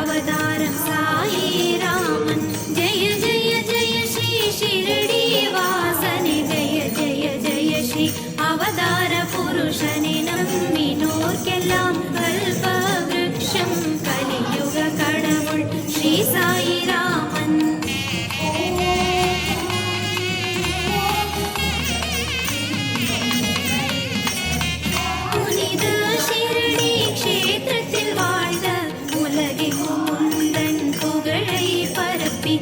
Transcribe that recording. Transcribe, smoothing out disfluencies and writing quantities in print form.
அவதாரம் சாயி ராமன். ஜெய ஜெய ஜெய ஸ்ரீ ஷிரடி வாசனே, ஜெய ஜெய ஜெய ஸ்ரீ அவதார புருஷனே. நம்மினோர்க்கெல்லாம் கல்ப விருட்சம் கலியுக கடவுள் ஸ்ரீ சாயி ராமன். புனித ஷிரடி க்ஷேத்திரத்தில் வாழ்ந்த உலகெங்கும் உந்தன் புகழை பரப்பி